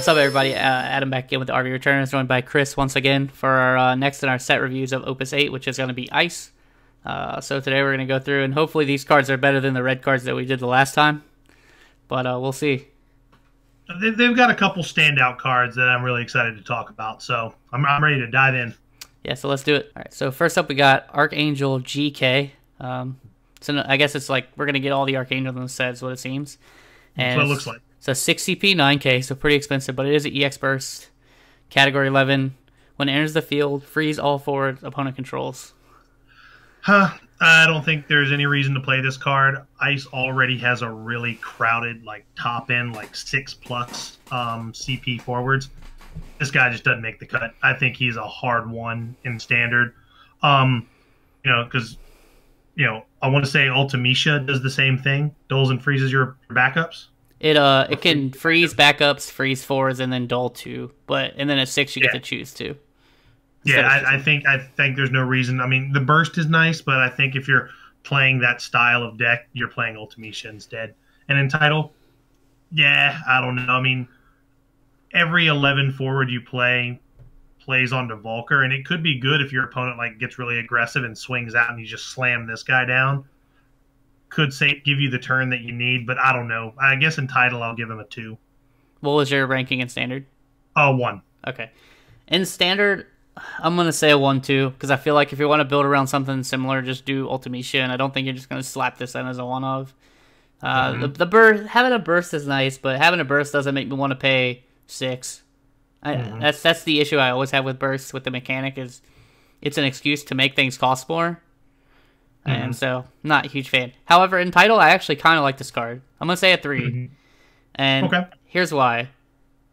What's up, everybody? Adam back again with the RV Returners, joined by Chris once again for our next in our set reviews of Opus VIII, which is going to be Ice. So today we're going to go through, and hopefully these cards are better than the red cards that we did the last time. But we'll see. They've got a couple standout cards that I'm really excited to talk about, so I'm ready to dive in. Yeah, so let's do it. All right, so first up we got Archangel GK. So I guess it's like we're going to get all the Archangels in the set is what it seems. And that's what it looks like. So 6 CP, 9K, so pretty expensive, but it is an EX burst. Category 11. When it enters the field, freeze all forward opponent controls. I don't think there's any reason to play this card. Ice already has a really crowded, like top end, like 6+ CP forwards. This guy just doesn't make the cut. I think he's a hard one in standard. Because I want to say Ultimecia does the same thing. Dulls and freezes your backups. It can freeze backups, freeze forwards, and then dull 2. And then at 6 you get to choose 2. Yeah, I think there's no reason. I mean, the burst is nice, but I think if you're playing that style of deck, you're playing Ultimecia instead. And in title, yeah, I don't know. I mean, every 11 forward you play plays onto Volker, and it could be good if your opponent like gets really aggressive and swings out and you just slam this guy down. Could give you the turn that you need, but I don't know. I guess in title I'll give him a 2. What was your ranking in standard? 1. Okay. In standard, I'm going to say a 1 too, because I feel like if you want to build around something similar, just do Ultimecia, and I don't think you're just going to slap this in as a 1 of. The burst, having a burst is nice, but having a burst doesn't make me want to pay 6. That's the issue I always have with bursts with the mechanic is it's an excuse to make things cost more. And so, not a huge fan. However, in title, I actually kind of like this card. I'm going to say a 3. And here's why.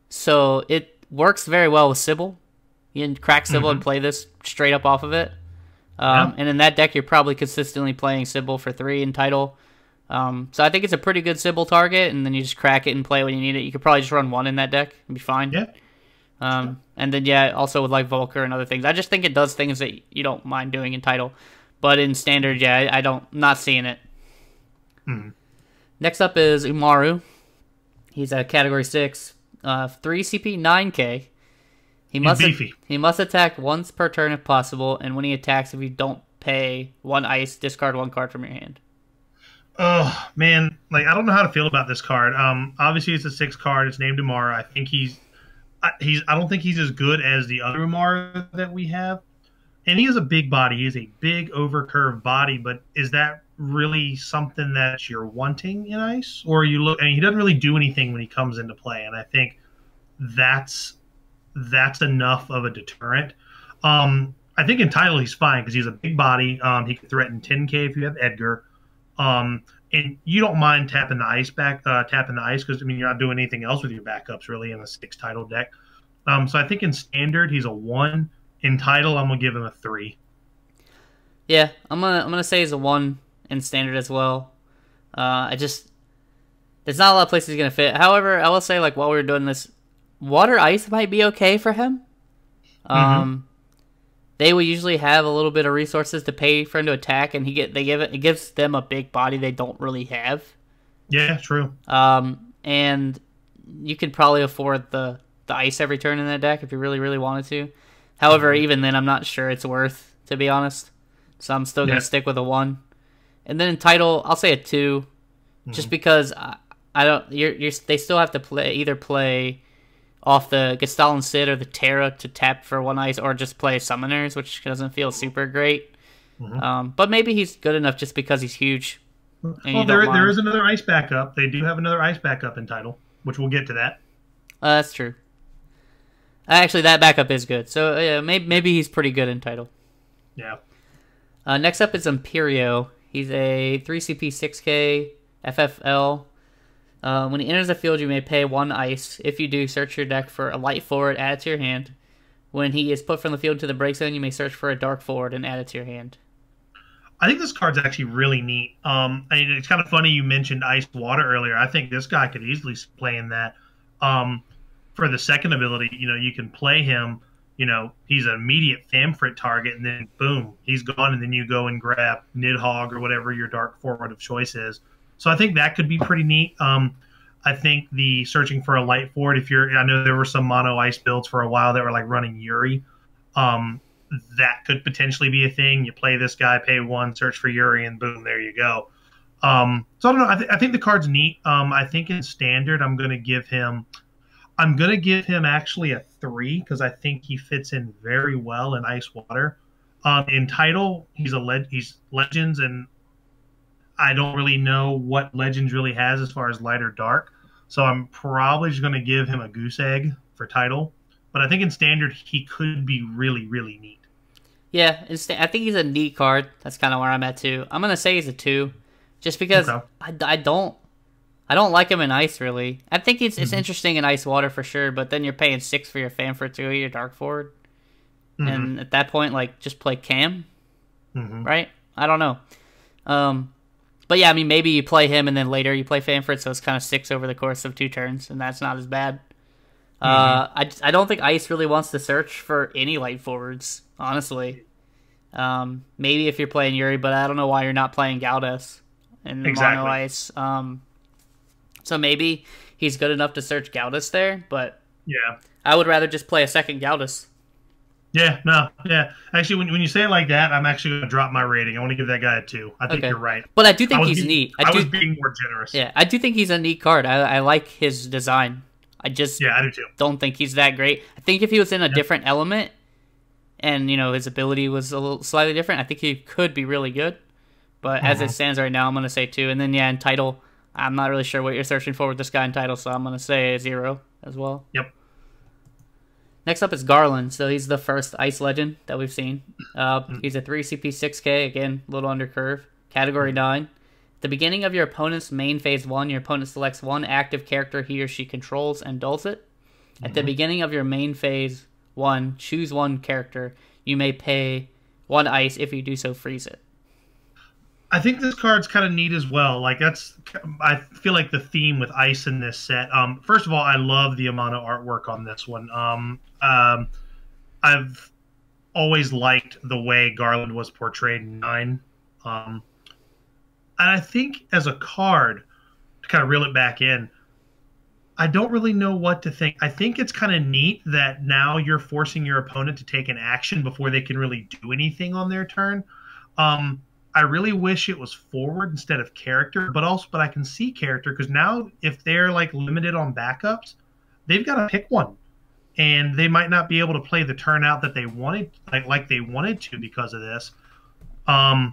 So, it works very well with Sybil. You can crack Sybil and play this straight up off of it. And in that deck, you're probably consistently playing Sybil for 3 in title. So, I think it's a pretty good Sybil target, and then you just crack it and play when you need it. You could probably just run 1 in that deck and be fine. Yeah. And then, yeah, also with like Volker and other things. I just think it does things that you don't mind doing in title. But in standard, yeah, not seeing it. Next up is Umaru. He's a category 6, 3 CP, 9K. He must attack once per turn if possible, and when he attacks, if you don't pay 1 ice, discard 1 card from your hand. Oh man, like I don't know how to feel about this card. Obviously it's a 6 card. It's named Umaru. I think I don't think he's as good as the other Umaru that we have. And he has a big body. He has a big overcurved body, but is that really something that you're wanting in Ice? Or he doesn't really do anything when he comes into play, and I think that's enough of a deterrent. I think in title he's fine because he's a big body. He can threaten 10K if you have Edgar. And you don't mind tapping the ice because I mean you're not doing anything else with your backups really in a 6 title deck. So I think in standard he's a 1. In title, I'm gonna give him a 3. Yeah, I'm gonna say he's a 1 in standard as well. There's not a lot of places he's gonna fit. However, I will say like while we were doing this, water ice might be okay for him. They will usually have a little bit of resources to pay for him to attack, and it gives them a big body they don't really have. Yeah, true. And you could probably afford the ice every turn in that deck if you really really wanted to. However, even then, I'm not sure it's worth, to be honest. So I'm still going to stick with a 1. And then in title, I'll say a 2, just because I don't. They still have to play off the Gestalten Sid or the Terra to tap for 1 ice, or just play Summoners, which doesn't feel super great. But maybe he's good enough just because he's huge. Well, there is another ice backup. They do have another ice backup in title, which we'll get to that. That's true. Actually, that backup is good. So, yeah, maybe he's pretty good in title. Yeah. Next up is Imperio. He's a 3 CP 6K FFL. When he enters the field, you may pay 1 ice. If you do, search your deck for a light forward, add it to your hand. When he is put from the field to the break zone, you may search for a dark forward and add it to your hand. I think this card's actually really neat. I mean, it's kind of funny you mentioned Ice Water earlier. I think this guy could easily play in that. For the second ability, you can play him. He's an immediate Famfrit target, and then boom, he's gone, and then you go and grab Nidhogg or whatever your dark forward of choice is. So I think that could be pretty neat. I think the searching for a light forward, I know there were some mono ice builds for a while that were like running Yuri. That could potentially be a thing. You play this guy, pay 1, search for Yuri, and boom, there you go. So I don't know. I think the card's neat. I think in standard, I'm gonna give him actually a 3 because I think he fits in very well in Ice Water. In title, he's Legends, and I don't really know what Legends really has as far as light or dark. So I'm probably just going to give him a goose egg for title. But I think in standard, he could be really, really neat. Yeah, I think he's a neat card. That's kind of where I'm at too. I'm going to say he's a 2, just because okay. I don't like him in ice, really. I think it's interesting in Ice Water for sure, but then you're paying 6 for your Fanfare 2, your Dark Forward. And at that point, like, just play Cam, right? I don't know. But yeah, I mean, maybe you play him and then later you play Fanfare, so it's kind of 6 over the course of 2 turns, and that's not as bad. I don't think Ice really wants to search for any light forwards, honestly. Maybe if you're playing Yuri, but I don't know why you're not playing Gaudes in mono Ice. So maybe he's good enough to search Gaudes there, but yeah, I would rather just play a second Gaudes. Yeah, no, yeah. Actually, when you say it like that, I'm actually going to drop my rating. I want to give that guy a 2. I think you're right. But I do think he's neat. I was being more generous. Yeah, I do think he's a neat card. I like his design. I do too. Don't think he's that great. I think if he was in a different element and, his ability was a little slightly different, I think he could be really good. But as it stands right now, I'm going to say 2. And then, in title, I'm not really sure what you're searching for with this guy in title, so I'm going to say 0 as well. Yep. Next up is Garland. So he's the first Ice Legend that we've seen. He's a 3 CP 6K, again, a little under curve. Category 9. At the beginning of your opponent's main phase 1, your opponent selects one active character he or she controls and dulls it. At the beginning of your main phase 1, choose one character. You may pay 1 ice. If you do so, freeze it. I think this card's kind of neat as well. I feel like the theme with ice in this set. First of all, I love the amount of artwork on this one. I've always liked the way Garland was portrayed in 9. And I think as a card, to kind of reel it back in, I don't really know what to think. I think it's kind of neat that now you're forcing your opponent to take an action before they can really do anything on their turn. I really wish it was forward instead of character, but I can see character because now if they're limited on backups, they've got to pick one, and they might not be able to play the turn out that they wanted, like they wanted to because of this. I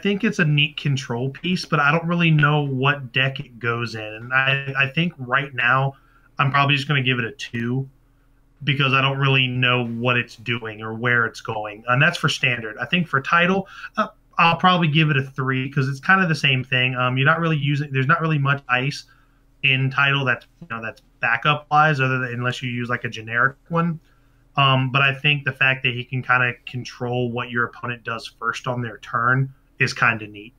think it's a neat control piece, but I don't really know what deck it goes in, and I think right now I'm probably just going to give it a 2. Because I don't really know what it's doing or where it's going. And that's for standard. I think for title, I'll probably give it a 3 because it's kind of the same thing. You're not really there's not really much ice in title that's backup wise unless you use a generic one. But I think the fact that he can kind of control what your opponent does first on their turn is kind of neat.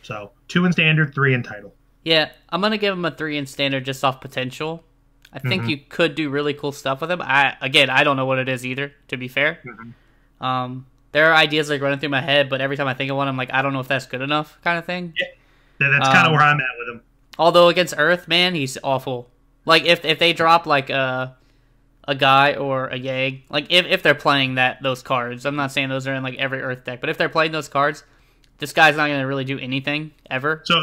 So 2 in standard, 3 in title. Yeah, I'm going to give him a 3 in standard just off potential. I think you could do really cool stuff with him. I don't know what it is either, to be fair. There are ideas running through my head, but every time I think of one, I'm like, I don't know if that's good enough kind of thing. Yeah, that's kind of where I'm at with him. Although against Earth, man, he's awful. If they drop a guy or a Yag, if they're playing those cards, I'm not saying those are in every Earth deck, but if they're playing those cards, this guy's not going to really do anything ever. So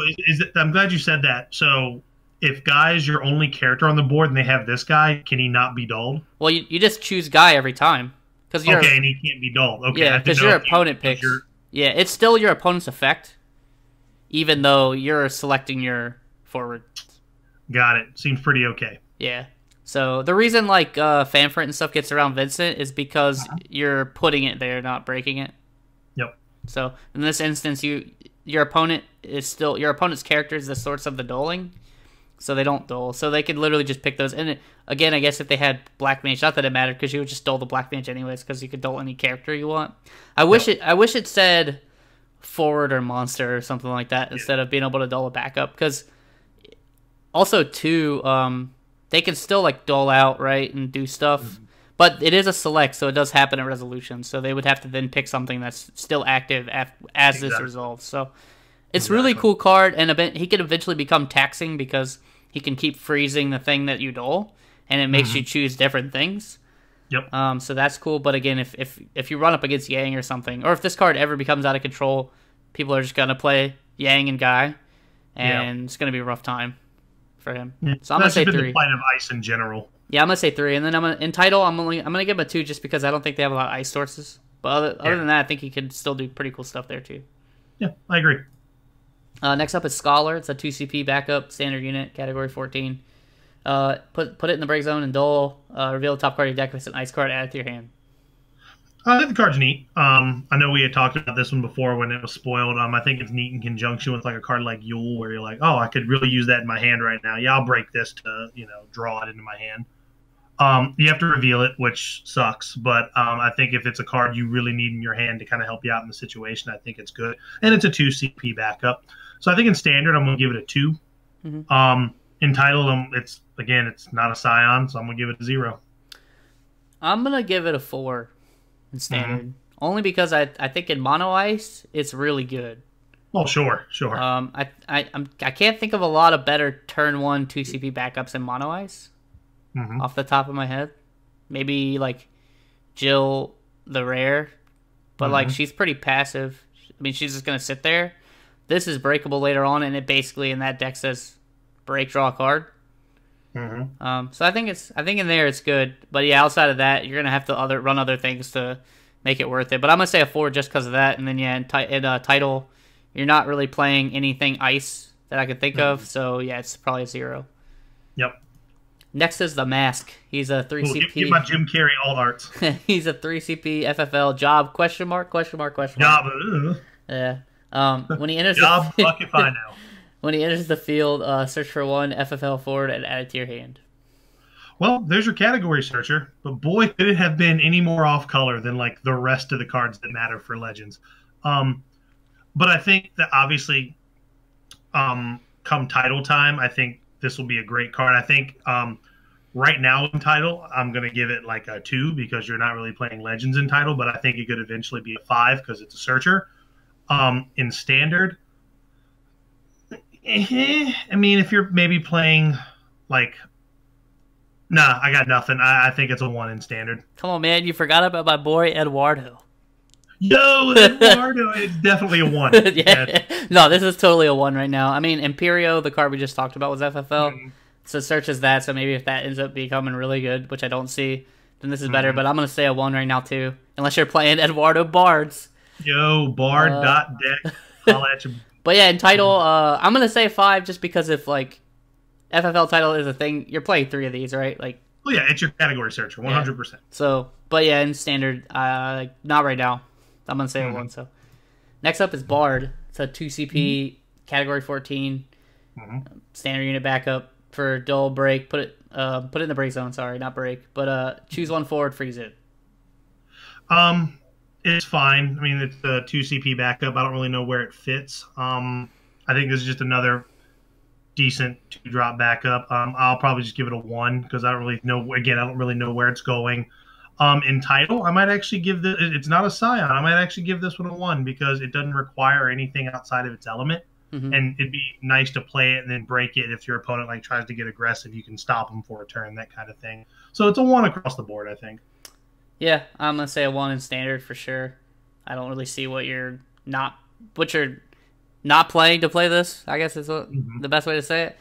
I'm glad you said that. So if Guy's your only character on the board and they have this guy, can he not be dulled? Well, you just choose Guy every time. And he can't be dulled. Okay, yeah, because your opponent picks. Yeah, it's still your opponent's effect, even though you're selecting your forward. Got it. Seems pretty okay. Yeah. So the reason Fanfare and stuff gets around Vincent is because you're putting it there, not breaking it. Yep. So in this instance, your opponent's character is the source of the dulling. So they don't dull. So they could literally just pick those. And again, I guess if they had Black Mage, not that it mattered because you would just dull the Black Mage anyways because you could dull any character you want. I wish it said forward or monster or something like that instead of being able to dull a backup. Because also too, they can still dull out, right, and do stuff. But it is a select, so it does happen at resolution. So they would have to then pick something that's still active as this resolves. So It's really cool card, and he could eventually become taxing because he can keep freezing the thing that you duel, and it makes you choose different things. Yep. So that's cool. But again, if you run up against Yang or something, or if this card ever becomes out of control, people are just gonna play Yang and Guy, and it's gonna be a rough time for him. Yeah. So I'm gonna say 3. The plight of ice in general. Yeah, I'm gonna say 3, and then in title, I'm gonna give him a 2 just because I don't think they have a lot of ice sources. But other than that, I think he could still do pretty cool stuff there too. Yeah, I agree. Next up is Scholar. It's a 2 CP backup standard unit, category 14. Put it in the break zone and duel. Reveal the top card of your deck if it's an ice card, add it to your hand. I think the card's neat. I know we had talked about this one before when it was spoiled. I think it's neat in conjunction with like a card like Yule, where you're like, oh, I could really use that in my hand right now. Yeah, I'll break this to draw it into my hand. You have to reveal it, which sucks. But I think if it's a card you really need in your hand to kind of help you out in the situation, I think it's good. And it's a 2 CP backup. So I think in standard, I'm going to give it a 2. In title, it's not a Scion, so I'm going to give it a 0. I'm going to give it a 4 in standard. Only because I think in mono ice, it's really good. Oh, sure. I can't think of a lot of better turn 1 2 CP backups in mono ice. Off the top of my head. Maybe like Jill the Rare. But like she's pretty passive. I mean, she's just gonna sit there. This is breakable later on, and it basically in that deck says break, draw a card. So I think in there it's good. But yeah, outside of that, you're gonna have to run other things to make it worth it. But I'm gonna say a 4 just because of that. And then yeah, in title, you're not really playing anything ice that I could think of. So yeah, it's probably a 0. Yep. Next is the Mask. He's a 3 CP. Give my Jim Carrey alt arts. He's a 3 CP FFL job ? Job. Yeah. When he enters job. Fuck if I know. When he enters the field, search for 1 FFL forward and add it to your hand. Well, there's your category searcher, but boy, could it have been any more off color than like the rest of the cards that matter for Legends. But I think that obviously, come title time, I think this will be a great card. I think right now in title, I'm going to give it like a 2 because you're not really playing Legends in title, but I think it could eventually be a 5 because it's a searcher. In standard, I mean, if you're maybe playing like, nah, I got nothing. I think it's a 1 in standard. Come on, man. You forgot about my boy Eduardo. Yo, Eduardo, it's definitely a 1. Yeah. No, this is totally a 1 right now. I mean, Imperio, the card we just talked about, was FFL. So search is that. So maybe if that ends up becoming really good, which I don't see, then this is better. But I'm going to say a 1 right now, too. Unless you're playing Eduardo Bards. Yo, Bard.deck. I'll at you. But yeah, in title, I'm going to say 5 just because if, like, FFL title is a thing, you're playing 3 of these, right? Like, oh, yeah, it's your category searcher, 100%. Yeah. So, but yeah, in standard, not right now. I'm going to say a 1. So, next up is Bard. It's a 2 CP, category 14, standard unit backup for dual break. Put it in the break zone, sorry, not break. But choose 1 forward, freeze it. It's fine. I mean, it's a 2 CP backup. I don't really know where it fits. I think this is just another decent 2-drop backup. I'll probably just give it a 1 because I don't really know. Again, I don't really know where it's going. In title, I might actually give this. It's not a Scion. I might actually give this one a 1 because it doesn't require anything outside of its element, and it'd be nice to play it and then break it if your opponent like tries to get aggressive. You can stop them for a turn, that kind of thing. So it's a 1 across the board, I think. Yeah, I'm gonna say a 1 in standard for sure. I don't really see what you're not playing to play this, I guess is the best way to say it.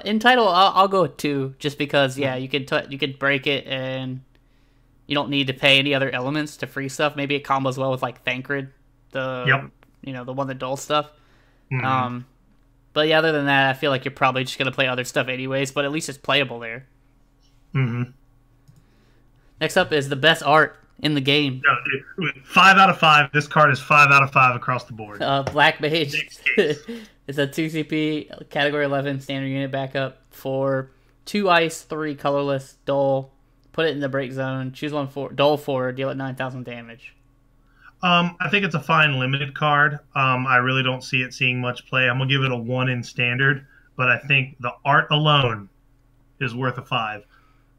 In title, I'll go with 2 just because you could break it and you don't need to pay any other elements to free stuff. Maybe it combos well with like Thancred, the one that dulls stuff. But yeah, other than that, I feel like you're probably just gonna play other stuff anyways. But at least it's playable there. Next up is the best art in the game. No, dude, 5 out of 5. This card is 5 out of 5 across the board. Black Mage. It's a 2 CP, category 11, standard unit backup for 2 ice, 3 colorless, dull. Put it in the break zone. Choose 1 for dull forward. Deal it 9,000 damage. I think it's a fine limited card. I really don't see it seeing much play. I'm gonna give it a 1 in standard, but I think the art alone is worth a 5.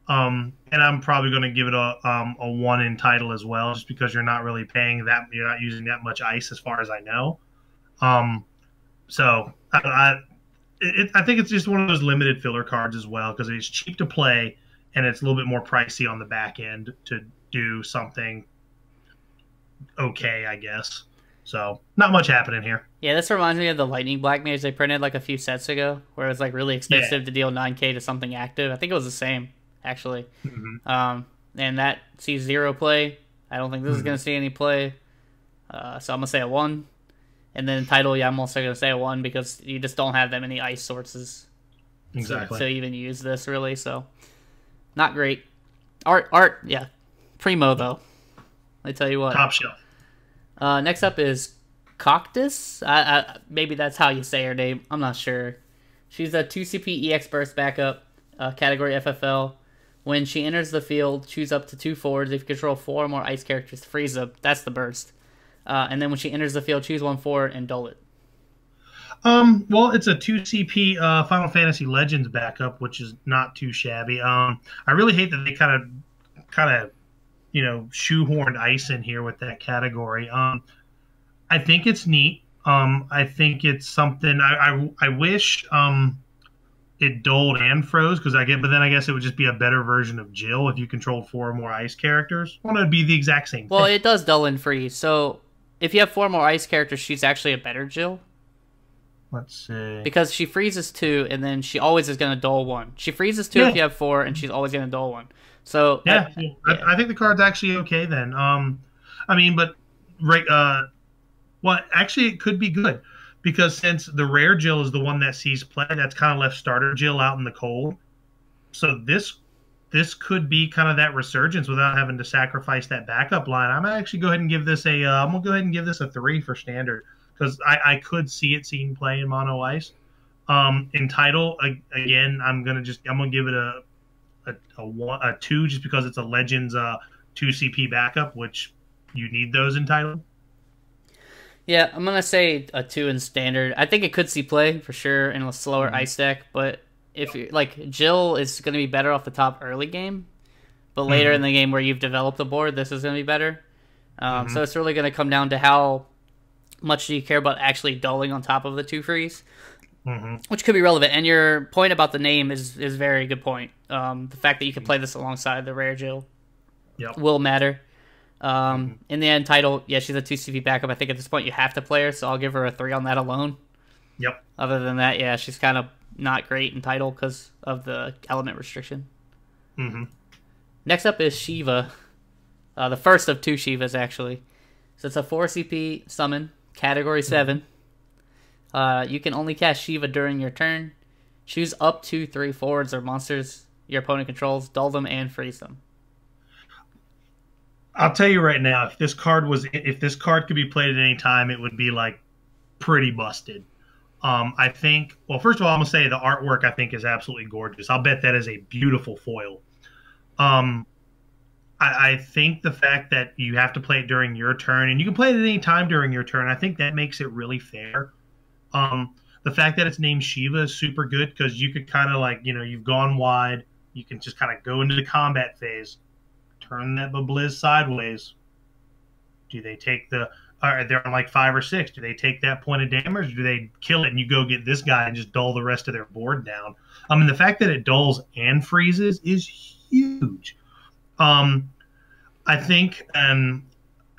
And I'm probably going to give it a 1 in title as well, just because you're not really paying that. You're not using that much ice, as far as I know. So I think it's just one of those limited filler cards as well because it's cheap to play and it's a little bit more pricey on the back end to do something okay, I guess. So not much happening here. Yeah, this reminds me of the Lightning Black Mage they printed like a few sets ago, where it was like really expensive to deal 9K to something active. I think it was the same, actually. And that sees 0 play. I don't think this is going to see any play. So I'm going to say a 1. And then title, yeah, I'm also going to say a 1 because you just don't have that many ice sources to even use this, really. So not great. Art, yeah. Primo, though. I tell you what. Top shelf. Next up is Coctus. Maybe that's how you say her name. I'm not sure. She's a 2CP EX Burst backup, category FFL. When she enters the field, choose up to 2 forwards. If you control 4 or more ice characters, freeze them. That's the burst. And then when she enters the field, choose 1 forward and dull it. Well, it's a 2CP Final Fantasy Legends backup, which is not too shabby. I really hate that they kind of shoehorned ice in here with that category. I think it's neat. I think it's something I wish it dulled and froze but then I guess it would just be a better version of Jill if you controlled 4 or more ice characters. Well, it'd be the exact same thing. Well, it does dull and freeze. So if you have 4 more ice characters, she's actually a better Jill. Let's see. Because she freezes 2, and then she always is going to dull 1. She freezes 2 if you have 4, and she's always going to dull 1. So I think the card's actually okay then. Well, actually, it could be good because since the rare Jill is the one that sees play, that's kind of left starter Jill out in the cold. So this could be kind of that resurgence without having to sacrifice that backup line. I'm gonna actually go ahead and give this a 3 for standard because I could see it seeing play in mono ice. In title, again, I'm gonna give it a 2 just because it's a Legends 2CP backup, which you need those in title. Yeah, I'm gonna say a 2 in standard. I think it could see play for sure in a slower ice deck, but if you Jill is gonna be better off the top early game, but later in the game where you've developed the board, this is gonna be better. So it's really gonna come down to how much do you care about actually dulling on top of the 2 freeze, which could be relevant. And your point about the name is a very good point. The fact that you can play this alongside the rare Jill will matter. In the end, title, yeah, she's a 2CP backup. I think at this point you have to play her, so I'll give her a 3 on that alone. Yep. Other than that, yeah, she's kind of not great in title because of the element restriction. Next up is Shiva. The first of 2 Shivas, actually. So it's a 4CP summon, category 7. You can only cast Shiva during your turn. Choose up to 3 forwards or monsters your opponent controls, dull them, and freeze them. I'll tell you right now, if this card could be played at any time, it would be pretty busted. I think. Well, first of all, I'm gonna say the artwork I think is absolutely gorgeous. I'll bet that is a beautiful foil. I think the fact that you have to play it during your turn, and you can play it at any time during your turn, I think that makes it really fair. The fact that it's named Shiva is super good because you could kind of you've gone wide. You can just kind of go into the combat phase. Turn that Blizz sideways. Do they take they're on 5 or 6. Do they take that point of damage? Or do they kill it and you go get this guy and just dull the rest of their board down? The fact that it dulls and freezes is huge. I think, and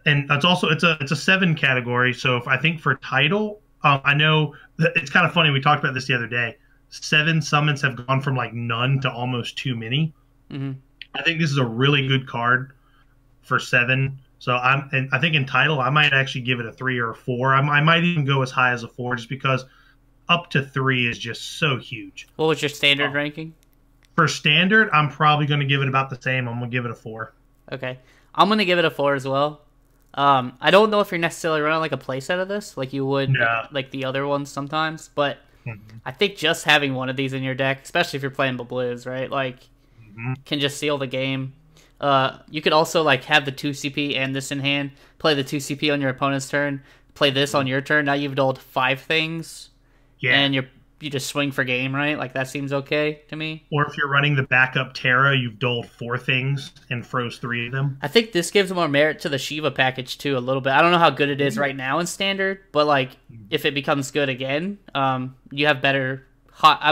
it's also it's a 7 category. So I think for title, I know that it's kind of funny. We talked about this the other day. 7 summons have gone from none to almost too many. I think this is a really good card for 7. So I think in title, I might actually give it a 3 or a 4. I might even go as high as a 4 just because up to 3 is just so huge. What was your standard ranking? For standard, I'm probably going to give it about the same. I'm going to give it a 4. Okay. I'm going to give it a 4 as well. I don't know if you're necessarily running a playset of this like you would the other ones sometimes, but I think just having one of these in your deck, especially if you're playing Blizz, right? Can just seal the game. You could also have the 2CP and this in hand, play the 2CP on your opponent's turn, play this on your turn. Now you've dulled 5 things, and you just swing for game, right? Like that seems okay to me. Or if you're running the backup Terra, you've doled 4 things and froze 3 of them. I think this gives more merit to the Shiva package too a little bit. I don't know how good it is right now in standard, but like if it becomes good again, you have better,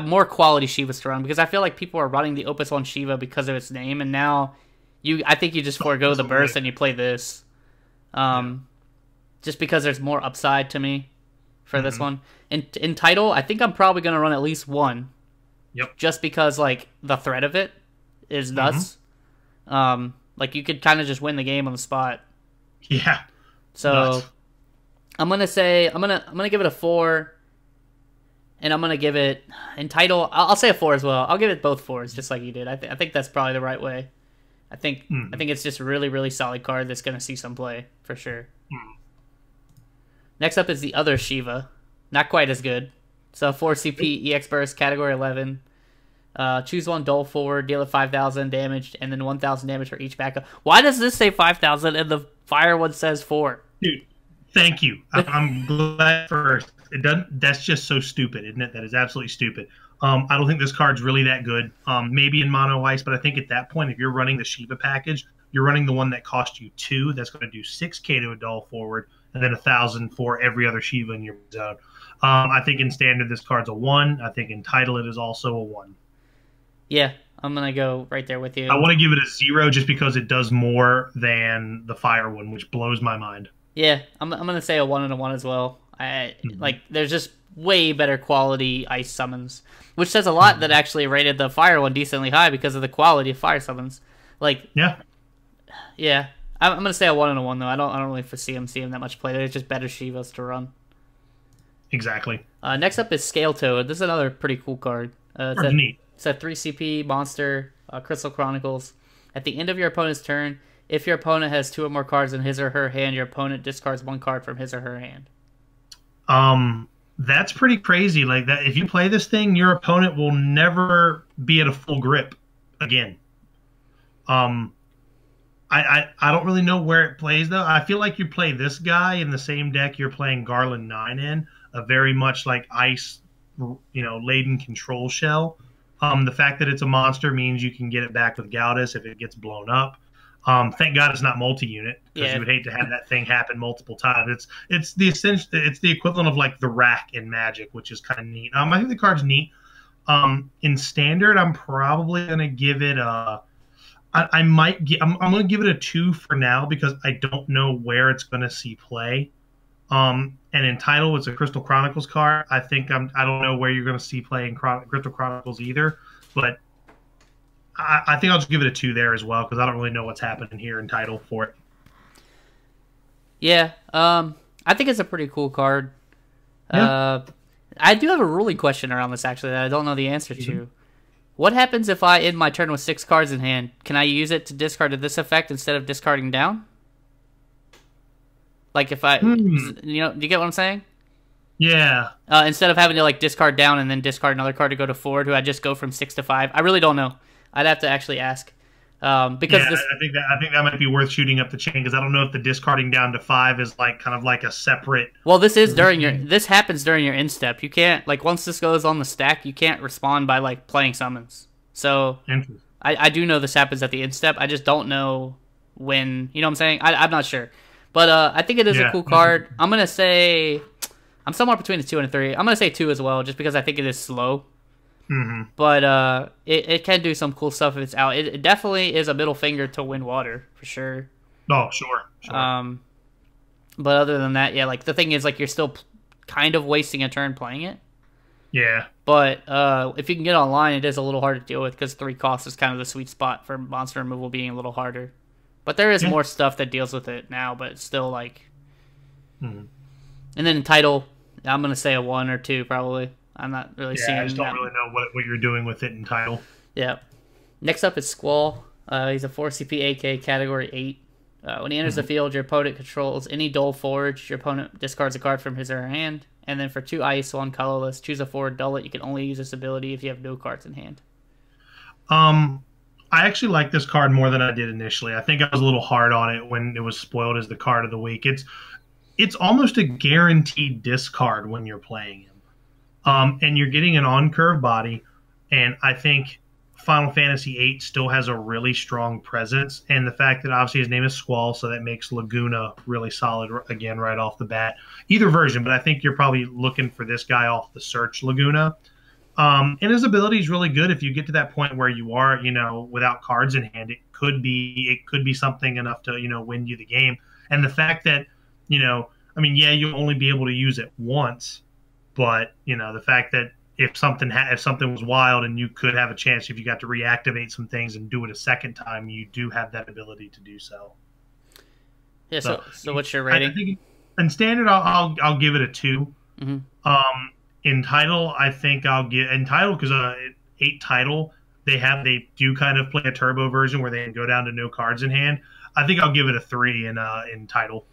more quality Shivas to run, because I feel like people are running the Opus 1 Shiva because of its name, and now I think you just forego the burst and you play this, just because there's more upside to me for this one. In title, I think I'm probably gonna run at least one. Yep. Just because like the threat of it is nuts. Like you could kind of just win the game on the spot. Yeah. So nuts. I'm gonna give it a 4, and I'm gonna give it in title. I'll say a 4 as well. I'll give it both 4s, just like you did. I think that's probably the right way. I think it's just a really, really solid card that's gonna see some play for sure. Next up is the other Shiva. Not quite as good. So 4 CP EX Burst, Category 11. Choose one Dole forward, deal it 5,000 damage, and then 1,000 damage for each backup. Why does this say 5,000 and the fire one says 4? Dude, thank you. I'm glad first. It doesn't. That's just so stupid, isn't it? That is absolutely stupid. I don't think this card's really that good. Maybe in mono ice, but I think at that point, if you're running the Shiva package, you're running the one that cost you 2. That's going to do 6k to a Dole forward, and then 1,000 for every other Shiva in your zone. I think in standard this card's a 1. I think in title it is also a 1. Yeah, I'm gonna go right there with you. I want to give it a 0 just because it does more than the fire one, which blows my mind. Yeah, I'm gonna say a 1 and a 1 as well. Like there's just way better quality ice summons, which says a lot that actually rated the fire one decently high because of the quality of fire summons. Like yeah, I'm gonna say a 1 and a 1 though. I don't really foresee him seeing that much play. There's just better Shivas to run. Exactly. Next up is Scale Toad. This is another pretty cool card. Neat. It's a 3 CP monster, Crystal Chronicles. At the end of your opponent's turn, if your opponent has 2 or more cards in his or her hand, your opponent discards 1 card from his or her hand. That's pretty crazy. Like that, if you play this thing, your opponent will never be at a full grip again. I don't really know where it plays though. I feel like you play this guy in the same deck you're playing Garland 9 in, a very much like ice, laden control shell. The fact that it's a monster means you can get it back with Galdus if it gets blown up. Thank God it's not multi-unit, because you would hate to have that thing happen multiple times. It's the equivalent of like the rack in Magic, which is kind of neat. I think the card's neat. In standard, I'm probably gonna give it a. I'm gonna give it a 2 for now because I don't know where it's gonna see play. And in title, it's a Crystal Chronicles card. I don't know where you're gonna see play in Crystal Chronicles either, but. I think I'll just give it a 2 there as well because I don't really know what's happening here in title for it. Yeah, I think it's a pretty cool card. Yeah. I do have a ruling question around this actually that I don't know the answer to. What happens if I end my turn with 6 cards in hand? Can I use it to discard to this effect instead of discarding down? Like if I, do you get what I'm saying? Yeah. Instead of having to like discard down and then discard another card to go to forward, do I just go from 6 to 5? I really don't know. I'd have to actually ask. Because I think that might be worth shooting up the chain because I don't know if the discarding down to 5 is like kind of like a separate. Well, this happens during your end step. You can't once this goes on the stack, you can't respond by like playing summons. So I do know this happens at the end step. I just don't know when. You know what I'm saying? I'm not sure, but I think it is a cool card. I'm gonna say I'm somewhere between a 2 and a 3. I'm gonna say 2 as well, just because I think it is slow. But it can do some cool stuff if it's out. It definitely is a middle finger to win water for sure. Oh, sure. But other than that, yeah, like the thing is, like you're still kind of wasting a turn playing it. Yeah. But if you can get online, it is a little hard to deal with because 3 cost is kind of the sweet spot for monster removal being a little harder. But there is more stuff that deals with it now, but it's still like. And then in title, I'm gonna say a 1 or 2 probably. I'm not really seeing. I just don't really know what you're doing with it in title. Yeah. Next up is Squall. He's a 4 CP AK, Category 8. When he enters the field, your opponent controls any Dole Forge. Your opponent discards a card from his or her hand. And then for 2 ice, 1 colorless, choose a forward, dull it. You can only use this ability if you have no cards in hand. I actually like this card more than I did initially. I think I was a little hard on it when it was spoiled as the card of the week. It's almost a guaranteed discard when you're playing him. And you're getting an on-curve body, and I think Final Fantasy VIII still has a really strong presence, and the fact that obviously his name is Squall, so that makes Laguna really solid again right off the bat. Either version, but I think you're probably looking for this guy off the search Laguna. And his ability is really good if you get to that point where you are, without cards in hand. It could be something enough to, win you the game. And the fact that, yeah, you'll only be able to use it once, but the fact that if something was wild and you could have a chance if you got to reactivate some things and do it a second time, you do have that ability to do so. Yeah. So what's your rating? I think in standard, I'll give it a 2. Mm-hmm. In title, I think I'll give in title because 8 title they do kind of play a turbo version where they can go down to no cards in hand. I think I'll give it a 3 in title.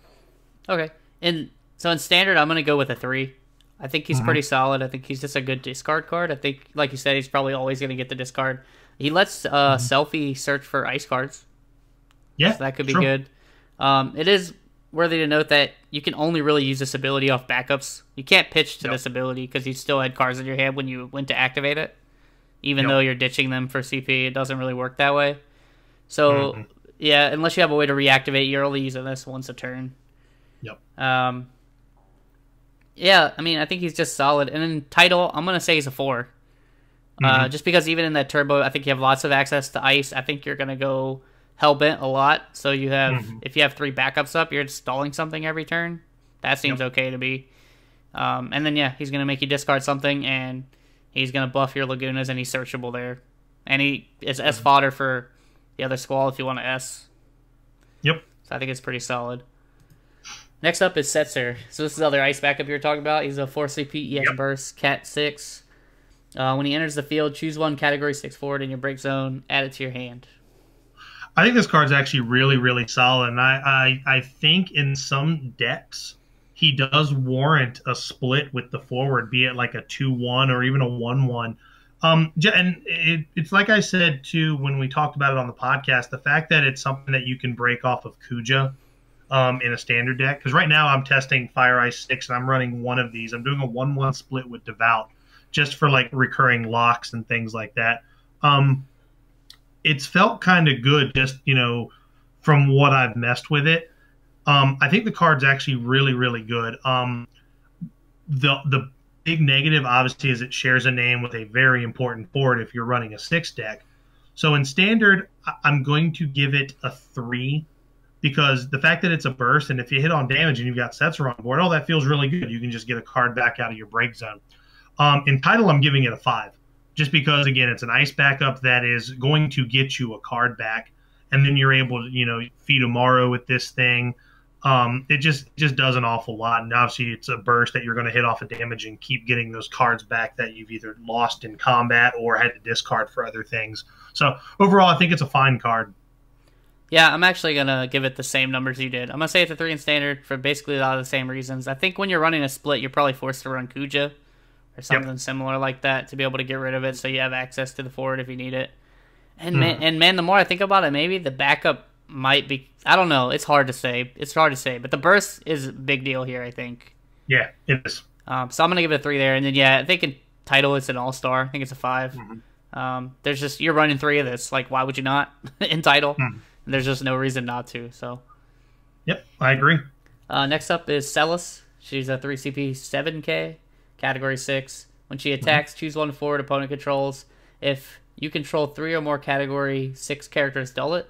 Okay. And so in standard, I'm gonna go with a 3. I think he's pretty solid. I think he's just a good discard card. I think, like you said, he's probably always gonna get the discard. He lets Selfie search for ice cards. Yeah, so that could be good. It is worthy to note that you can only really use this ability off backups. You can't pitch to this ability because you still had cards in your hand when you went to activate it. Even though you're ditching them for CP, it doesn't really work that way. So, yeah, unless you have a way to reactivate, you're only using this once a turn. Yep. Yeah, I mean, I think he's just solid. And in title, I'm going to say he's a 4. Just because even in that turbo, I think you have lots of access to ice. I think you're going to go Hellbent a lot. So you have, if you have 3 backups up, you're installing something every turn. That seems okay to me. And then, yeah, he's going to make you discard something, and he's going to buff your Lagunas, and he's searchable there. And he is S fodder for the other Squall if you want to S. Yep. So I think it's pretty solid. Next up is Setzer. So this is the other ice backup you were talking about. He's a 4 CP EX burst, Cat 6. When he enters the field, choose one category 6 forward in your break zone, add it to your hand. I think this card's actually really, really solid. And I think in some decks, he does warrant a split with the forward, be it like a 2-1 or even a 1-1. And it's like I said, too, when we talked about it on the podcast, the fact that it's something that you can break off of Kuja in a standard deck. Because right now I'm testing Fire Ice 6, and I'm running one of these. I'm doing a 1-1 split with Devout just for, like, recurring locks and things like that. It's felt kind of good just, from what I've messed with it. I think the card's actually really, really good. The big negative, obviously, is it shares a name with a very important board if you're running a 6 deck. So in standard, I'm going to give it a 3 because the fact that it's a burst, and if you hit on damage and you've got Setzer on board, that feels really good. You can just get a card back out of your break zone. In title, I'm giving it a 5 just because, again, it's an ice backup that is going to get you a card back, and then you're able to, feed Amaro with this thing. It just does an awful lot, and obviously it's a burst that you're going to hit off of damage and keep getting those cards back that you've either lost in combat or had to discard for other things. So overall, I think it's a fine card. Yeah, I'm actually going to give it the same numbers you did. I'm going to say it's a 3 in standard for basically a lot of the same reasons. I think when you're running a split, you're probably forced to run Kuja or something similar like that to be able to get rid of it so you have access to the forward if you need it. And man, the more I think about it, maybe the backup might be, I don't know, it's hard to say, but the burst is a big deal here, I think. Yeah, it is. So I'm going to give it a 3 there, and then, yeah, I think in title it's an all-star. I think it's a 5. There's just, you're running 3 of this, like, why would you not in title? There's just no reason not to, so. Yep, I agree. Next up is Celis. She's a 3 CP 7K, category 6. When she attacks, choose one forward opponent controls. If you control 3 or more category 6 characters, dull it.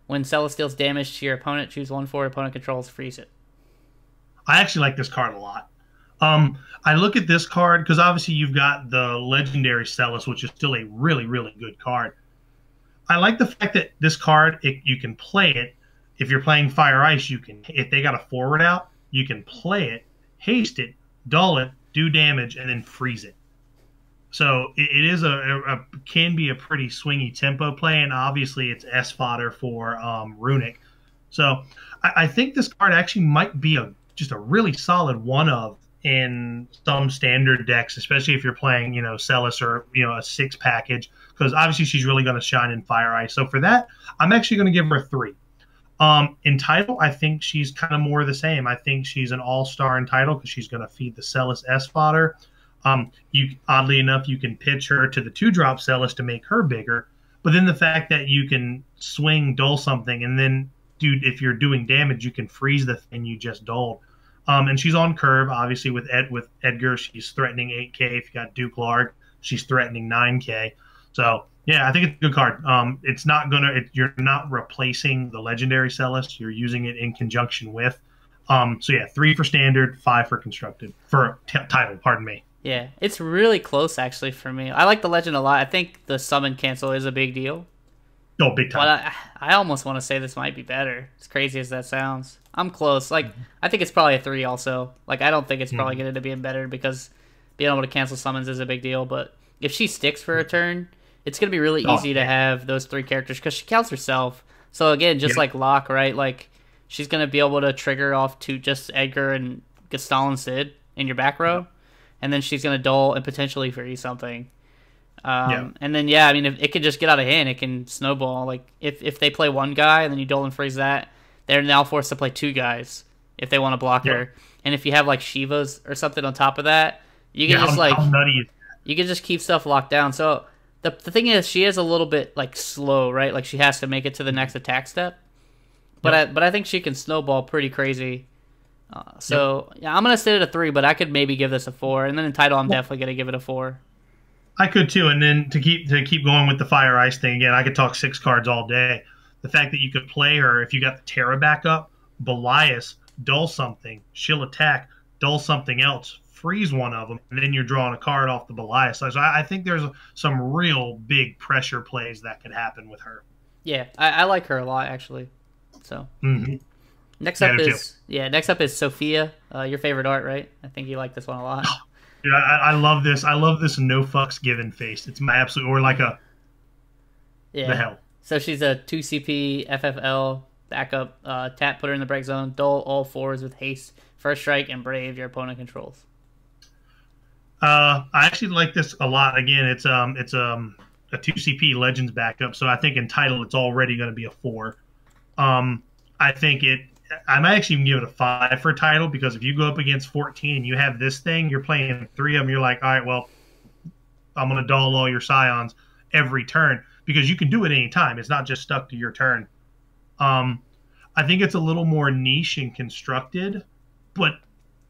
When Celis deals damage to your opponent, choose one forward opponent controls, freeze it. I actually like this card a lot. I look at this card because obviously you've got the legendary Celis, which is still a really, really good card. I like the fact that this card, you can play it. If you're playing Fire Ice, if they got a forward out, you can play it, haste it, dull it, do damage, and then freeze it. So it is can be a pretty swingy tempo play, and obviously it's S fodder for Runic. So I think this card actually might be just a really solid one of in some standard decks, especially if you're playing Celis or a 6 package, because obviously she's really going to shine in Fire Ice. So for that, I'm actually going to give her a 3. In title, I think she's kind of more the same. I think she's an all-star in title because she's going to feed the Celis S fodder. You oddly enough, you can pitch her to the 2-drop Celis to make her bigger. But then the fact that you can swing dull something, and then, dude, if you're doing damage, you can freeze the thing you just dulled. And she's on curve, obviously, with Edgar. She's threatening 8K. If you got Duke Larg, she's threatening 9K. So, yeah, I think it's a good card. It's not you're not replacing the legendary Celis. You're using it in conjunction with. So, yeah, 3 for standard, 5 for constructed. For title, pardon me. Yeah, it's really close, actually, for me. I like the legend a lot. I think the summon cancel is a big deal. Oh, big time. But I almost want to say this might be better, as crazy as that sounds. I'm close. Like, I think it's probably a 3 also. Like, I don't think it's probably going to be better because being able to cancel summons is a big deal. But if she sticks for a turn, it's going to be really easy to have those 3 characters because she counts herself. So, again, just like Locke, right? Like, she's going to be able to trigger off to just Edgar and Gaston and Sid in your back row. And then she's going to dull and potentially free something. And then, I mean, if it can just get out of hand, it can snowball. Like, if they play 1 guy and then you dull and freeze that, they're now forced to play 2 guys if they want to block her. And if you have, like, Shivas or something on top of that, you can just, like, you can just keep stuff locked down. So the thing is, she is a little bit, like, slow, right? Like, she has to make it to the next attack step. But I think she can snowball pretty crazy. I'm gonna sit at a 3, but I could maybe give this a 4, and then in title, I'm definitely gonna give it a 4. I could too, and then to keep going with the Fire Ice thing again, I could talk 6 cards all day. The fact that you could play her if you got the Terra backup, Belias, dull something, she'll attack, dull something else, freeze one of them, and then you're drawing a card off the Belias. So I think there's some real big pressure plays that could happen with her. Yeah, I like her a lot actually. So. Next up is Sophia, your favorite art, right? I think you like this one a lot. Dude, I love this. I love this no fucks given face. It's my absolute, or like a the hell. So she's a 2 CP FFL backup. Tap, put her in the break zone. Dull all 4s with haste, first strike, and brave your opponent controls. I actually like this a lot. Again, it's a 2 CP Legends backup, so I think in title it's already going to be a 4. I think I might actually even give it a 5 for title, because if you go up against 14 and you have this thing, you're playing 3 of them, you're like, all right, well, I'm going to dull all your Scions every turn, because you can do it any time. It's not just stuck to your turn. I think it's a little more niche and constructed, but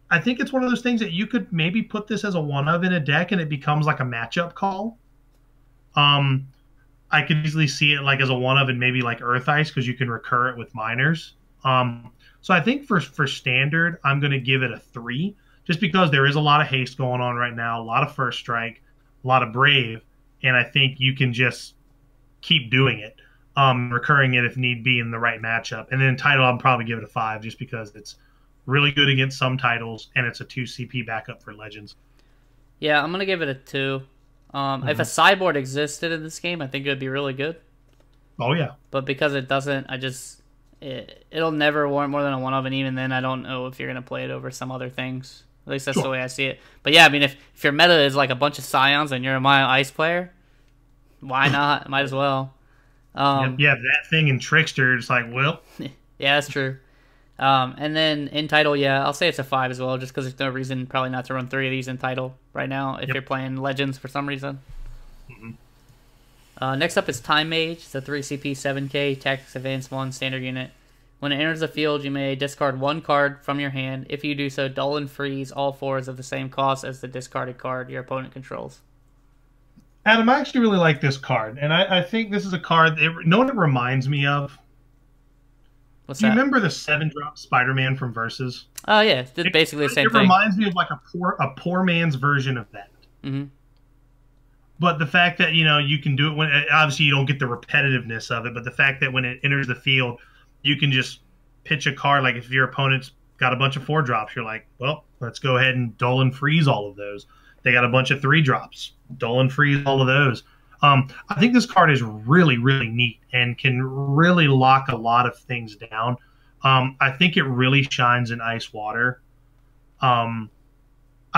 I think it's one of those things that you could maybe put this as a 1-of in a deck and it becomes like a matchup call. I could easily see it like as a 1-of and maybe like Earth Ice, because you can recur it with minors. So I think for standard, I'm going to give it a 3, just because there is a lot of haste going on right now, a lot of first strike, a lot of brave, and I think you can just keep doing it, recurring it if need be in the right matchup. And then title, I'll probably give it a 5, just because it's really good against some titles, and it's a 2 CP backup for Legends. Yeah, I'm going to give it a 2. If a sideboard existed in this game, I think it would be really good. Oh, yeah. But because it doesn't, it'll never warrant more than a 1-of, and even then, I don't know if you're going to play it over some other things. At least that's the way I see it. But yeah, I mean, if your meta is like a bunch of Scions and you're a Maya Ice player, why not? Might as well. Yeah, that thing in Trickster, it's like, well. Yeah, that's true. And then in title, I'll say it's a 5 as well, just because there's no reason probably not to run 3 of these in title right now if you're playing Legends for some reason. Next up is Time Mage. It's a 3 CP 7K Tactics Advanced 1 standard unit. When it enters the field, you may discard 1 card from your hand. If you do so, dull and freeze all 4s of the same cost as the discarded card your opponent controls. Adam, I actually really like this card, and I think this is a card. Know what it reminds me of? What's Do you that? remember the 7-drop Spider-Man from Versus? Oh yeah, it's basically the same thing. It reminds me of like a poor man's version of that. But the fact that you can do it when obviously you don't get the repetitiveness of it, but the fact that when it enters the field, you can just pitch a card. Like if your opponent's got a bunch of 4-drops, you're like, well, let's go ahead and dull and freeze all of those. They got a bunch of 3-drops, dull and freeze all of those. I think this card is really, really neat and can really lock a lot of things down. I think it really shines in Ice Water. I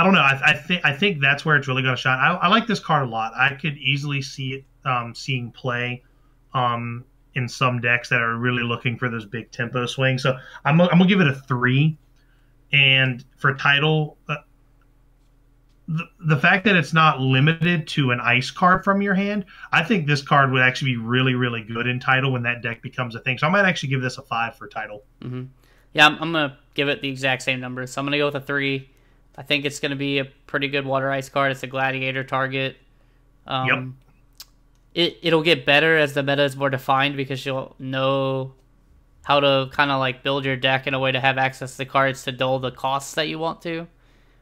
don't know. I think that's where it's really going to shine. I like this card a lot. I could easily see it seeing play in some decks that are really looking for those big tempo swings. So I'm gonna give it a 3. And for title, the fact that it's not limited to an ice card from your hand, I think this card would actually be really, really good in Title when that deck becomes a thing. So I might actually give this a 5 for Title. Mm-hmm. Yeah, I'm going to give it the exact same number. So I'm going to go with a 3. I think it's going to be a pretty good water ice card. It's a gladiator target. Yep. It'll get better as the meta is more defined because you'll know how to kind of like build your deck in a way to have access to the cards to dull the costs that you want to.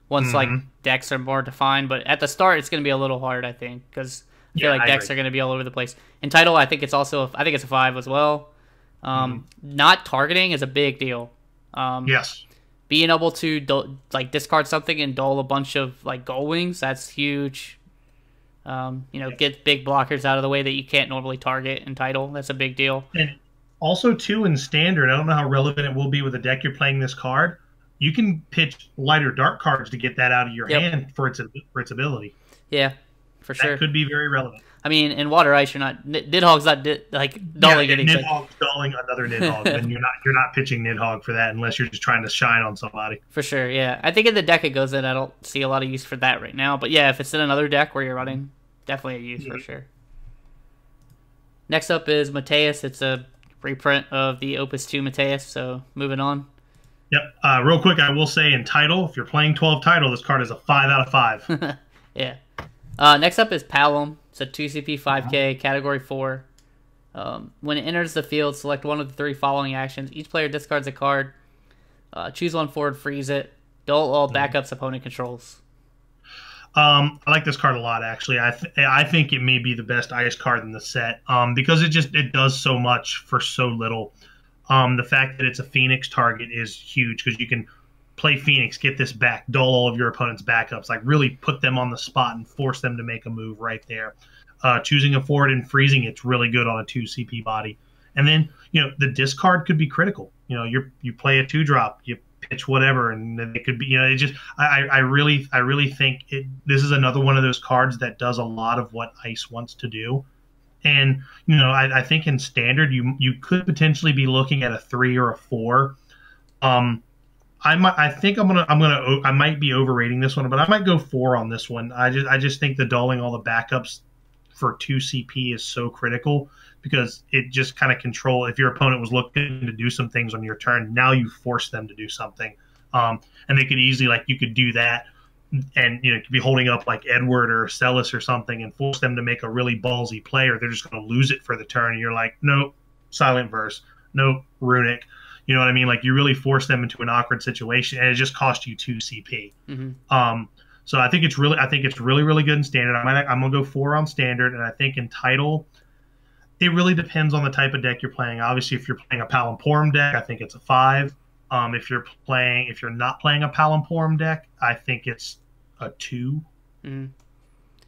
Once like decks are more defined, but at the start it's going to be a little hard, I think, because I feel like decks are going to be all over the place. In Title, I think it's also I think it's a 5 as well. Not targeting is a big deal. Yes. Being able to discard something and dull a bunch of like gold wings, that's huge. Get big blockers out of the way that you can't normally target in Title. That's a big deal. And also, too, in Standard, I don't know how relevant it will be with the deck you're playing this card. You can pitch light or dark cards to get that out of your hand for its ability. Yeah, for sure. That could be very relevant. I mean, in Water Ice, you're not Nidhogg's not dulling anything. Nidhogg's dulling another Nidhogg, and you're not pitching Nidhogg for that unless you're just trying to shine on somebody. For sure, yeah. I think in the deck it goes in. I don't see a lot of use for that right now, but yeah, if it's in another deck where you're running, definitely a use for sure. Next up is Mateus. It's a reprint of the Opus II Mateus. So moving on. Yep. Real quick, I will say in Title, if you're playing 12 Title, this card is a 5 out of 5. Yeah. Next up is Palom. It's a 2CP 5K, Category 4. When it enters the field, select one of the 3 following actions. Each player discards a card. Choose one forward, freeze it. Dull all backups opponent controls. I like this card a lot, actually. I think it may be the best ice card in the set because it does so much for so little. The fact that it's a Phoenix target is huge because you can play Phoenix, get this back, dull all of your opponent's backups, like really put them on the spot and force them to make a move right there. Choosing a forward and freezing it's really good on a 2 CP body. And then, the discard could be critical. You play a 2-drop, you pitch whatever, and then it could be, it just, I really think this is another one of those cards that does a lot of what Ice wants to do. And, I think in Standard, you could potentially be looking at a 3 or a 4. I might be overrating this one, but I might go 4 on this one. I just think the dulling all the backups for 2 CP is so critical because it just kind of control. If your opponent was looking to do some things on your turn, now you force them to do something. And they could easily, you could do that and, could be holding up like Edward or Celis or something and force them to make a really ballsy play, or they're just going to lose it for the turn. And you're like, nope, Silent Verse, nope, Runic. You know what I mean? You really force them into an awkward situation, and it just cost you 2 CP. So I think it's really, really good in Standard. I'm gonna go 4 on Standard, and I think in Title, it really depends on the type of deck you're playing. Obviously, if you're playing a Palamporum deck, I think it's a 5. If you're not playing a Palamporum deck, I think it's a 2.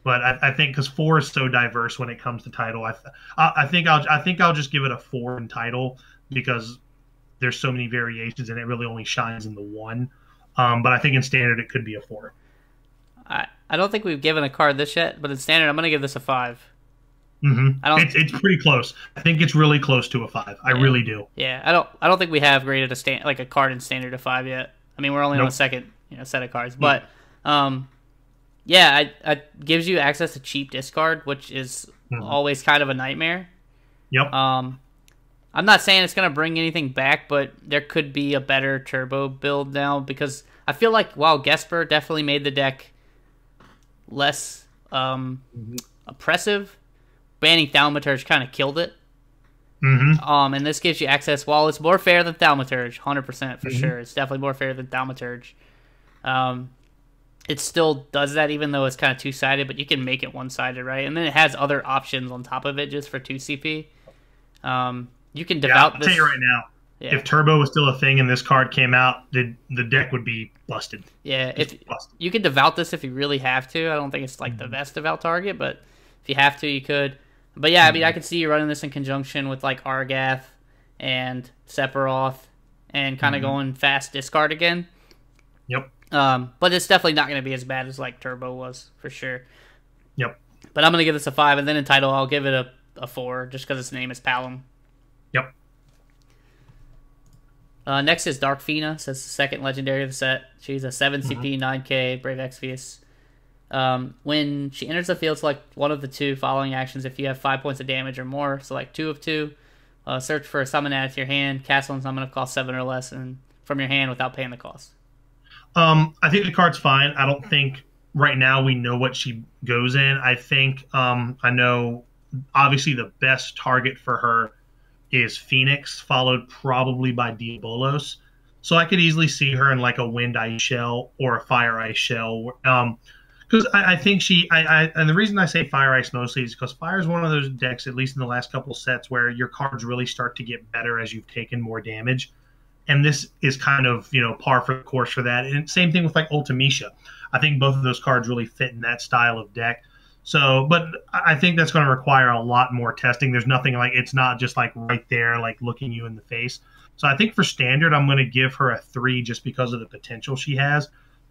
But I think because 4 is so diverse when it comes to Title, I think I'll just give it a 4 in Title because there's so many variations and it really only shines in the 1. But I think in Standard it could be a 4. I don't think we've given a card this yet, but in Standard I'm going to give this a 5. It's pretty close. I think it's really close to a 5. I really do. Yeah, I don't think we have graded a card in Standard a 5 yet. I mean, we're only on the second set of cards, but it gives you access to cheap discard, which is always kind of a nightmare. Yep. I'm not saying it's going to bring anything back, but there could be a better turbo build now because I feel like while Gesper definitely made the deck less oppressive, banning Thaumaturge kind of killed it. And this gives you access. While it's more fair than Thaumaturge, 100% for sure. It's definitely more fair than Thaumaturge. It still does that even though it's kind of two-sided, but you can make it one-sided, right? And then it has other options on top of it just for 2 CP. You can devout I'll tell you right now, if Turbo was still a thing and this card came out, the deck would be busted. Yeah, you could devout this if you really have to. I don't think it's the best devout target, but if you have to, you could. But yeah, I mean, I could see you running this in conjunction with Argath and Sephiroth and kind of going fast discard again. Yep. But it's definitely not going to be as bad as Turbo was, for sure. Yep. But I'm going to give this a 5, and then in Title, I'll give it a 4, just because its name is Palom. Yep. Next is Dark Fina. So it's the second legendary of the set. She's a 7 CP, 9K, Brave Exvius. When she enters the field, select one of the two following actions. If you have 5 points of damage or more, select 2 of 2. Search for a summon, add it to your hand. Cast one summon of cost 7 or less and from your hand without paying the cost. I think the card's fine. I don't think right now we know what she goes in. I think I know obviously the best target for her is Phoenix, followed probably by Diabolos. So I could easily see her in like a Wind Ice Shell or a Fire Ice Shell. Because I think and the reason I say Fire Ice mostly is because Fire is one of those decks, at least in the last couple sets, where your cards really start to get better as you've taken more damage. And this is kind of, par for the course for that. And same thing with like Ultimecia. I think both of those cards really fit in that style of deck. So, but I think that's going to require a lot more testing. There's nothing like, it's not just like right there, like looking you in the face. So I think for standard, I'm going to give her a 3 just because of the potential she has.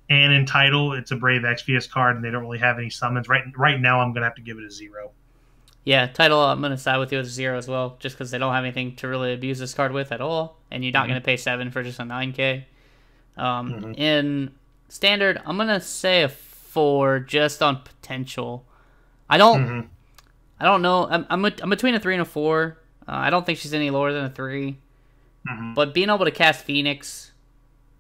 And in title, it's a Brave Exvius card, and they don't really have any summons. Right now, I'm going to have to give it a 0. Yeah, title, I'm going to side with you with a 0 as well, just because they don't have anything to really abuse this card with at all, and you're not going to pay 7 for just a 9K. In standard, I'm going to say a 4 just on potential. I don't know. I'm between a 3 and a 4. I don't think she's any lower than a 3. But being able to cast Phoenix,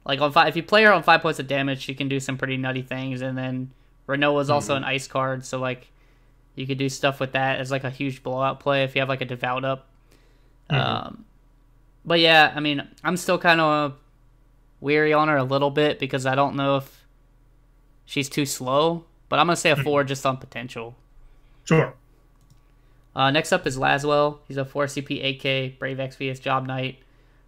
like on 5, if you play her on 5 points of damage, she can do some pretty nutty things. And then Renault is also an ice card, so like you could do stuff with that as like a huge blowout play if you have like a Devout up. But yeah, I mean, I'm still kind of weary on her a little bit because I don't know if she's too slow. But I'm gonna say a 4 just on potential. Sure. Next up is Laswell. He's a 4 CP AK, Brave XVS Job Knight.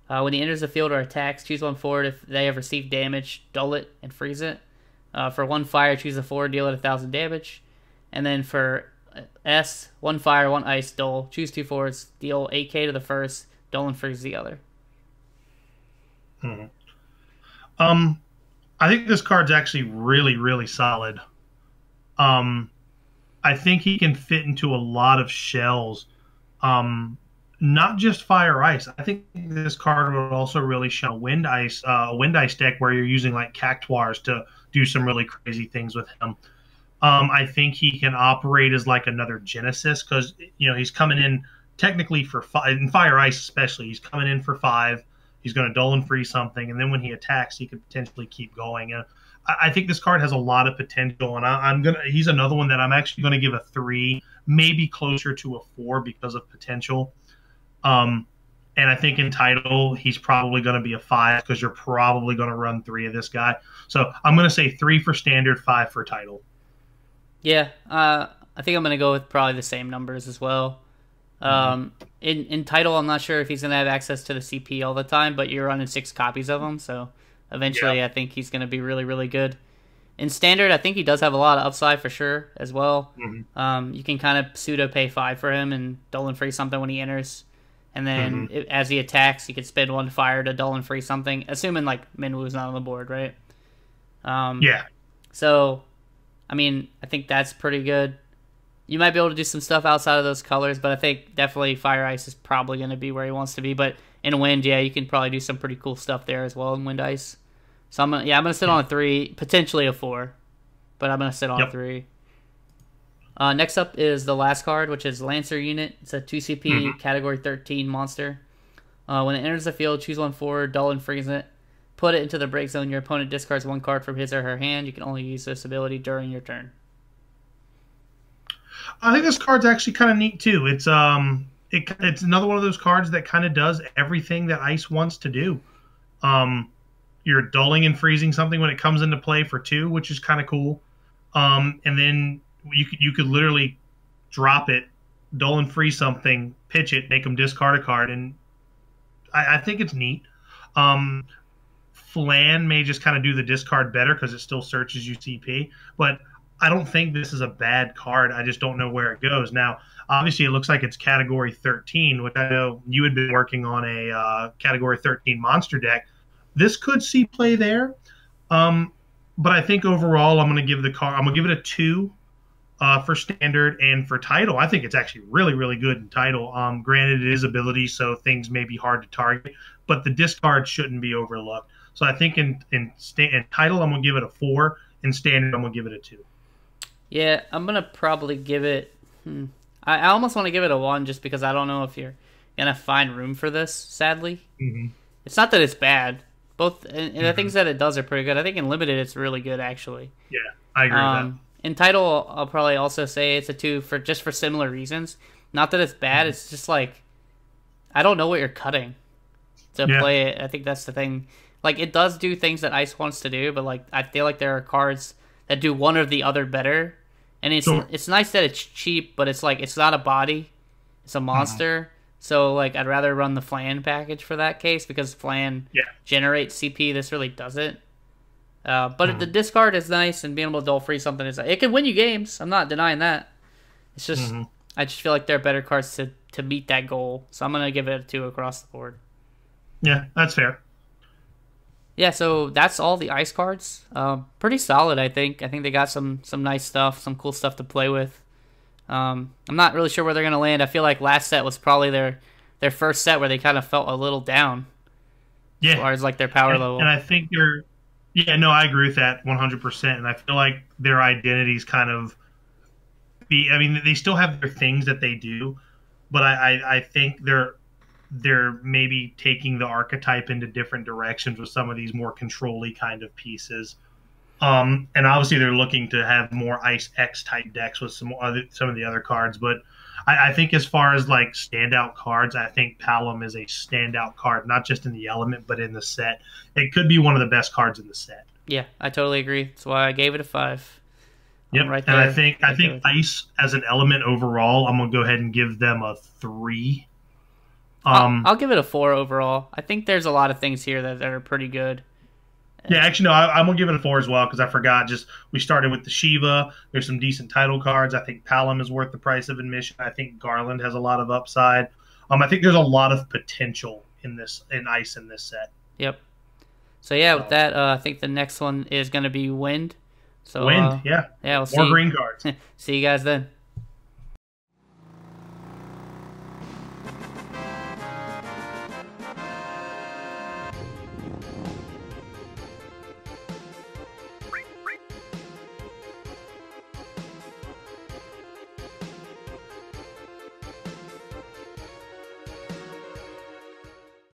When he enters the field or attacks, choose one forward. If they have received damage, dull it and freeze it. For 1 fire, choose a forward, deal it 1,000 damage. And then for S, 1 fire, 1 ice, dull. Choose 2 forwards, deal 8k to the first, dull and freeze the other. I think this card's actually really, really solid. I think he can fit into a lot of shells. Not just Fire Ice. I think this card would also really show a Wind Ice deck where you're using like Cactuars to do some really crazy things with him. I think he can operate as like another Genesis because he's coming in technically for 5, in Fire Ice especially. He's coming in for 5. He's going to dull and freeze something, and then when he attacks, he could potentially keep going. I think this card has a lot of potential, and he's another one that I'm actually going to give a 3, maybe closer to a 4 because of potential. And I think in title, he's probably going to be a 5 because you're probably going to run 3 of this guy. So I'm going to say 3 for standard, 5 for title. Yeah, I think I'm going to go with probably the same numbers as well. In title, I'm not sure if he's going to have access to the CP all the time, but you're running 6 copies of him, so eventually I think he's going to be really, really good. In standard, I think he does have a lot of upside for sure as well. You can kind of pseudo pay 5 for him and dull and free something when he enters. And then as he attacks, he could spend 1 fire to dull and free something, assuming like Minwoo's not on the board, right? Yeah. So, I mean, I think that's pretty good. You might be able to do some stuff outside of those colors, but I think definitely Fire Ice is probably going to be where he wants to be. But in Wind, yeah, you can probably do some pretty cool stuff there as well in Wind Ice. So I'm gonna sit on a 3, potentially a 4, but I'm gonna sit on a 3. Next up is the last card, which is Lancer Unit. It's a 2 CP Category 13 monster. When it enters the field, choose 1 forward, dull and freeze it. Put it into the break zone. Your opponent discards 1 card from his or her hand. You can only use this ability during your turn. I think this card's actually kind of neat too. It's another one of those cards that kind of does everything that Ice wants to do. You're dulling and freezing something when it comes into play for 2, which is kind of cool. And then you could literally drop it, dull and freeze something, pitch it, make them discard a card, and I think it's neat. Flan may just kind of do the discard better because it still searches UCP, but I don't think this is a bad card. I just don't know where it goes. Now, obviously, it looks like it's Category 13, which I know you had been working on a Category 13 monster deck. This could see play there, but I think overall, I'm going to give it a 2 for standard and for title. I think it's actually really, really good in title. Granted, it is ability, so things may be hard to target, but the discard shouldn't be overlooked. So I think in title, I'm going to give it a 4. In standard, I'm going to give it a 2. Yeah, I'm gonna probably give it. I almost want to give it a 1 just because I don't know if you're gonna find room for this. Sadly, it's not that it's bad. Both and the things that it does are pretty good. I think in limited it's really good actually. Yeah, I agree with that. In title, I'll probably also say it's a 2 for similar reasons. Not that it's bad. It's just like I don't know what you're cutting to play it. I think that's the thing. Like it does do things that Ice wants to do, but like I feel like there are cards that do one or the other better. And it's nice that it's cheap, but it's like it's not a body, it's a monster. So like I'd rather run the Flan package for that case because Flan generates CP. This really doesn't. But the discard is nice, and being able to dull free something is it can win you games. I'm not denying that. It's just I just feel like there are better cards to meet that goal. So I'm gonna give it a 2 across the board. Yeah, that's fair. Yeah, so that's all the ice cards. Pretty solid, I think. I think they got some nice stuff, some cool stuff to play with. I'm not really sure where they're gonna land. I feel like last set was probably their first set where they kind of felt a little down. Yeah, as far as like their power level. And I think they're. Yeah, no, I agree with that 100%. And I feel like their identities kind of. I mean, they still have their things that they do, but I think they're maybe taking the archetype into different directions with some of these more control-y kind of pieces. And obviously they're looking to have more Ice X type decks with some of the other cards. But I think as far as like standout cards, I think Palom is a standout card, not just in the element, but in the set. It could be one of the best cards in the set. Yeah, I totally agree. That's why I gave it a 5. Yep, right there. And I think Ice as an element overall, I'm gonna go ahead and give them a 3. I'll give it a 4 overall. I think there's a lot of things here that are pretty good. Yeah, actually, no, I'm going to give it a 4 as well because I forgot. We started with the Shiva. There's some decent title cards. I think Palom is worth the price of admission. I think Garland has a lot of upside. I think there's a lot of potential in Ice in this set. Yep. So, yeah, with that, I think the next one is going to be Wind. So, Wind, yeah. Yeah, we'll see. More green cards. See you guys then.